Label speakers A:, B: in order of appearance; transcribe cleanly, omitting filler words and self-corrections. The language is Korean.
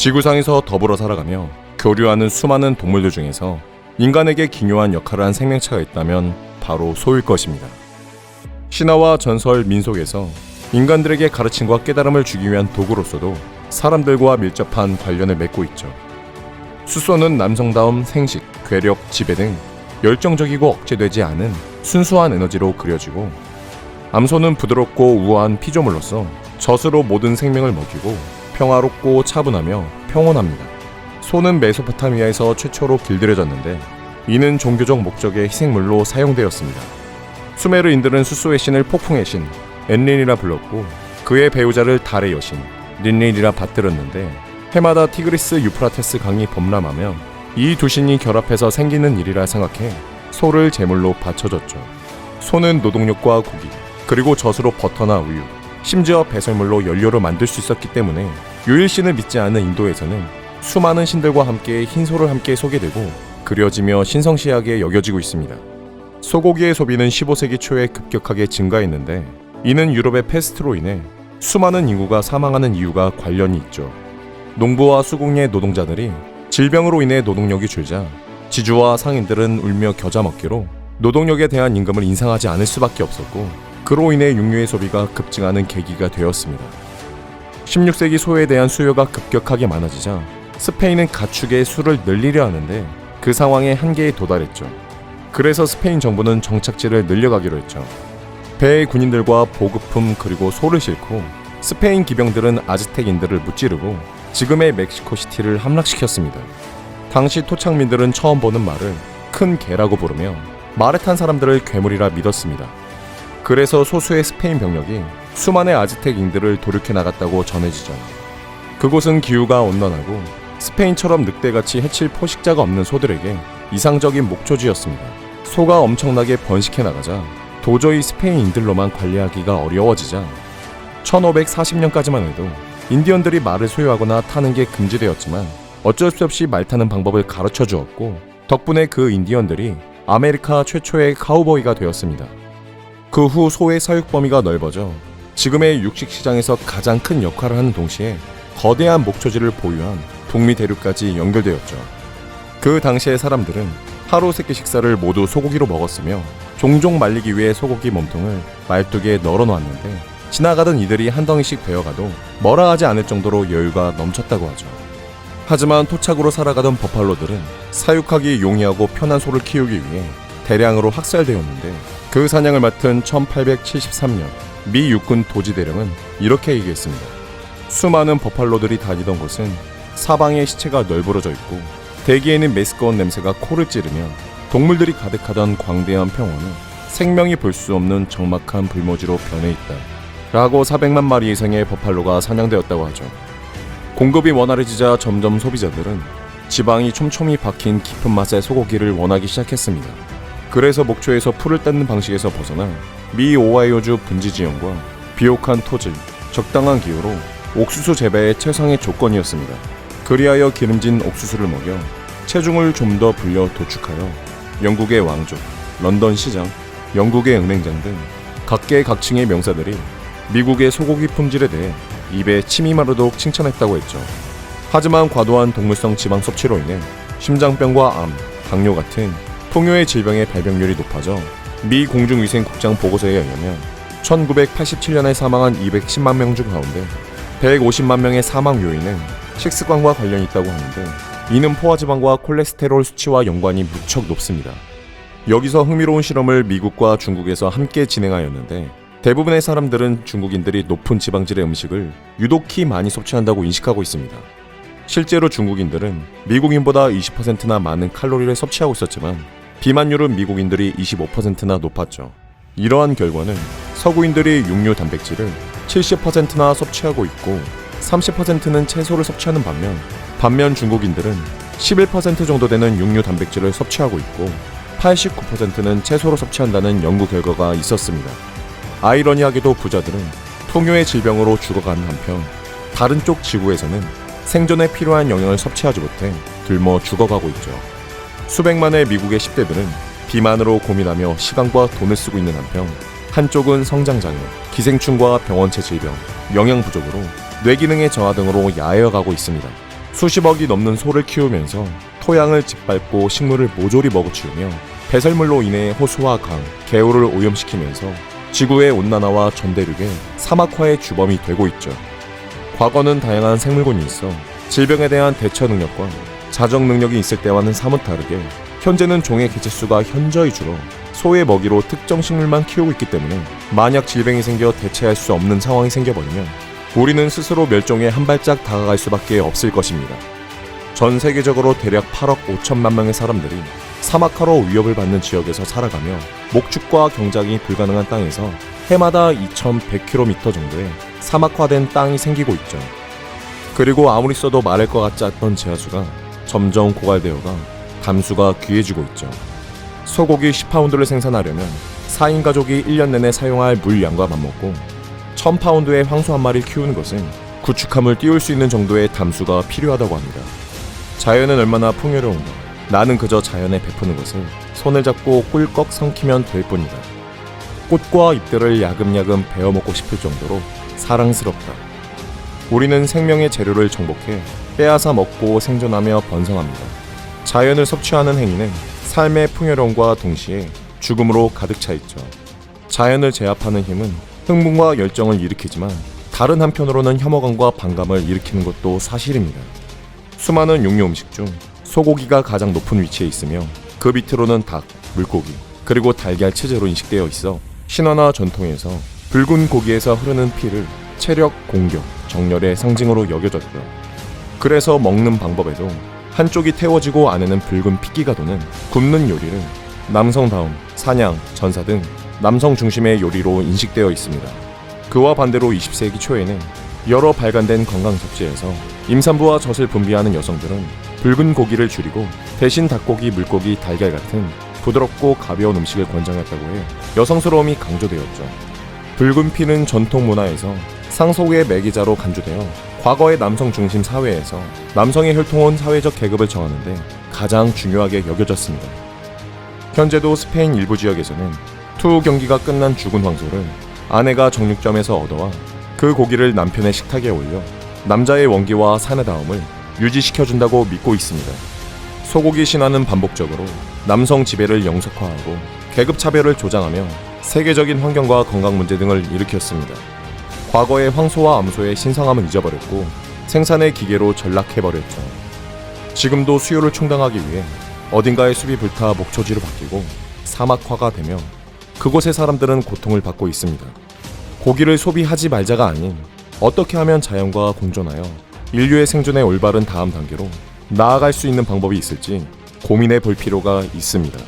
A: 지구상에서 더불어 살아가며 교류하는 수많은 동물들 중에서 인간에게 기묘한 역할을 한 생명체가 있다면 바로 소일 것입니다. 신화와 전설, 민속에서 인간들에게 가르침과 깨달음을 주기 위한 도구로서도 사람들과 밀접한 관련을 맺고 있죠. 숫소는 남성다움, 생식, 괴력, 지배 등 열정적이고 억제되지 않은 순수한 에너지로 그려지고, 암소는 부드럽고 우아한 피조물로서 젖으로 모든 생명을 먹이고 평화롭고 차분하며 평온합니다. 소는 메소포타미아에서 최초로 길들여졌는데 이는 종교적 목적의 희생물로 사용되었습니다. 수메르인들은 숫소의 신을 폭풍의 신 엔린이라 불렀고, 그의 배우자를 달의 여신 린린이라 받들었는데, 해마다 티그리스 유프라테스 강이 범람하면 이 두 신이 결합해서 생기는 일이라 생각해 소를 제물로 바쳐줬죠. 소는 노동력과 고기, 그리고 젖으로 버터나 우유, 심지어 배설물로 연료를 만들 수 있었기 때문에 유일신을 믿지 않는 인도에서는 수많은 신들과 함께 흰소를 함께 소개되고 그려지며 신성시하게 여겨지고 있습니다. 소고기의 소비는 15세기 초에 급격하게 증가했는데, 이는 유럽의 패스트로 인해 수많은 인구가 사망하는 이유가 관련이 있죠. 농부와 수공예 노동자들이 질병으로 인해 노동력이 줄자 지주와 상인들은 울며 겨자 먹기로 노동력에 대한 임금을 인상하지 않을 수밖에 없었고, 그로 인해 육류의 소비가 급증하는 계기가 되었습니다. 16세기 소에 대한 수요가 급격하게 많아지자 스페인은 가축의 수를 늘리려 하는데 그 상황의 한계에 도달했죠. 그래서 스페인 정부는 정착지를 늘려가기로 했죠. 배의 군인들과 보급품 그리고 소를 싣고 스페인 기병들은 아즈텍인들을 무찌르고 지금의 멕시코시티를 함락시켰습니다. 당시 토착민들은 처음 보는 말을 큰 개라고 부르며 말에 탄 사람들을 괴물이라 믿었습니다. 그래서 소수의 스페인 병력이 수많은 아즈텍인들을 도륙해 나갔다고 전해지죠. 그곳은 기후가 온난하고 스페인처럼 늑대같이 해칠 포식자가 없는 소들에게 이상적인 목초지였습니다. 소가 엄청나게 번식해 나가자 도저히 스페인인들로만 관리하기가 어려워지자 1540년까지만 해도 인디언들이 말을 소유하거나 타는 게 금지되었지만 어쩔 수 없이 말 타는 방법을 가르쳐 주었고, 덕분에 그 인디언들이 아메리카 최초의 카우보이가 되었습니다. 그 후 소의 사육 범위가 넓어져 지금의 육식시장에서 가장 큰 역할을 하는 동시에 거대한 목초지를 보유한 북미 대륙까지 연결되었죠. 그 당시의 사람들은 하루 세끼 식사를 모두 소고기로 먹었으며 종종 말리기 위해 소고기 몸통을 말뚝에 널어놓았는데, 지나가던 이들이 한 덩이씩 베어가도 뭐라 하지 않을 정도로 여유가 넘쳤다고 하죠. 하지만 토착으로 살아가던 버팔로들은 사육하기 용이하고 편한 소를 키우기 위해 대량으로 학살되었는데, 그 사냥을 맡은 1873년 미 육군 도지대령은 이렇게 얘기했습니다. 수많은 버팔로들이 다니던 곳은 사방에 시체가 널브러져 있고 대기에는 메스꺼운 냄새가 코를 찌르며 동물들이 가득하던 광대한 평원은 생명이 볼 수 없는 적막한 불모지로 변해 있다 라고 400만 마리 이상의 버팔로가 사냥되었다고 하죠. 공급이 원활해지자 점점 소비자들은 지방이 촘촘히 박힌 깊은 맛의 소고기를 원하기 시작했습니다. 그래서 목초에서 풀을 뜯는 방식에서 벗어나 미 오하이오주 분지 지형과 비옥한 토질, 적당한 기후로 옥수수 재배의 최상의 조건이었습니다. 그리하여 기름진 옥수수를 먹여 체중을 좀 더 불려 도축하여 영국의 왕족, 런던 시장, 영국의 은행장 등 각계각층의 명사들이 미국의 소고기 품질에 대해 입에 침이 마르도록 칭찬했다고 했죠. 하지만 과도한 동물성 지방 섭취로 인해 심장병과 암, 당뇨 같은 통요의 질병의 발병률이 높아져 미 공중위생국장 보고서에 의하면 1987년에 사망한 210만 명 중 가운데 150만 명의 사망 요인은 식습관과 관련이 있다고 하는데, 이는 포화지방과 콜레스테롤 수치와 연관이 무척 높습니다. 여기서 흥미로운 실험을 미국과 중국에서 함께 진행하였는데, 대부분의 사람들은 중국인들이 높은 지방질의 음식을 유독히 많이 섭취한다고 인식하고 있습니다. 실제로 중국인들은 미국인보다 20%나 많은 칼로리를 섭취하고 있었지만 비만율은 미국인들이 25%나 높았죠. 이러한 결과는 서구인들이 육류 단백질을 70%나 섭취하고 있고 30%는 채소를 섭취하는 반면 중국인들은 11% 정도 되는 육류 단백질을 섭취하고 있고 89%는 채소로 섭취한다는 연구 결과가 있었습니다. 아이러니하게도 부자들은 통요의 질병으로 죽어가는 한편 다른 쪽 지구에서는 생존에 필요한 영양을 섭취하지 못해 굶어 죽어가고 있죠. 수백만의 미국의 10대들은 비만으로 고민하며 시간과 돈을 쓰고 있는 한편, 한쪽은 성장장애, 기생충과 병원체 질병, 영양 부족으로 뇌기능의 저하 등으로 야해어가고 있습니다. 수십억이 넘는 소를 키우면서 토양을 짓밟고 식물을 모조리 먹어치우며 배설물로 인해 호수와 강, 개울을 오염시키면서 지구의 온난화와 전대륙의 사막화의 주범이 되고 있죠. 과거는 다양한 생물군이 있어 질병에 대한 대처 능력과 자정 능력이 있을 때와는 사뭇 다르게 현재는 종의 개체수가 현저히 줄어 소의 먹이로 특정 식물만 키우고 있기 때문에 만약 질병이 생겨 대체할 수 없는 상황이 생겨버리면 우리는 스스로 멸종에 한 발짝 다가갈 수밖에 없을 것입니다. 전 세계적으로 대략 8억 5천만 명의 사람들이 사막화로 위협을 받는 지역에서 살아가며 목축과 경작이 불가능한 땅에서 해마다 2,100km 정도의 사막화된 땅이 생기고 있죠. 그리고 아무리 써도 마를 것 같지 않던 지하수가 점점 고갈되어가 담수가 귀해지고 있죠. 소고기 10파운드를 생산하려면 4인 가족이 1년 내내 사용할 물량과 맞먹고 1000파운드의 황소 한 마리를 키우는 것은 구축함을 띄울 수 있는 정도의 담수가 필요하다고 합니다. 자연은 얼마나 풍요로운가. 나는 그저 자연에 베푸는 것을 손을 잡고 꿀꺽 삼키면 될 뿐이다. 꽃과 잎들을 야금야금 베어먹고 싶을 정도로 사랑스럽다. 우리는 생명의 재료를 정복해 빼앗아 먹고 생존하며 번성합니다. 자연을 섭취하는 행위는 삶의 풍요로움과 동시에 죽음으로 가득 차 있죠. 자연을 제압하는 힘은 흥분과 열정을 일으키지만 다른 한편으로는 혐오감과 반감을 일으키는 것도 사실입니다. 수많은 육류 음식 중 소고기가 가장 높은 위치에 있으며 그 밑으로는 닭, 물고기, 그리고 달걀, 치즈로 인식되어 있어 신화나 전통에서 붉은 고기에서 흐르는 피를 체력, 공격, 정열의 상징으로 여겨졌죠. 그래서 먹는 방법에도 한쪽이 태워지고 안에는 붉은 핏기가 도는 굽는 요리를 남성다움, 사냥, 전사 등 남성 중심의 요리로 인식되어 있습니다. 그와 반대로 20세기 초에는 여러 발간된 건강 잡지에서 임산부와 젖을 분비하는 여성들은 붉은 고기를 줄이고 대신 닭고기, 물고기, 달걀 같은 부드럽고 가벼운 음식을 권장했다고 해 여성스러움이 강조되었죠. 붉은 피는 전통 문화에서 상속의 매개자로 간주되어 과거의 남성 중심 사회에서 남성의 혈통은 사회적 계급을 정하는데 가장 중요하게 여겨졌습니다. 현재도 스페인 일부 지역에서는 투우 경기가 끝난 죽은 황소를 아내가 정육점에서 얻어와 그 고기를 남편의 식탁에 올려 남자의 원기와 사내다움을 유지시켜준다고 믿고 있습니다. 소고기 신화는 반복적으로 남성 지배를 영속화하고 계급 차별을 조장하며 세계적인 환경과 건강 문제 등을 일으켰습니다. 과거의 황소와 암소의 신성함은 잊어버렸고 생산의 기계로 전락해버렸죠. 지금도 수요를 충당하기 위해 어딘가의 숲이 불타 목초지로 바뀌고 사막화가 되며 그곳의 사람들은 고통을 받고 있습니다. 고기를 소비하지 말자가 아닌 어떻게 하면 자연과 공존하여 인류의 생존의 올바른 다음 단계로 나아갈 수 있는 방법이 있을지 고민해 볼 필요가 있습니다.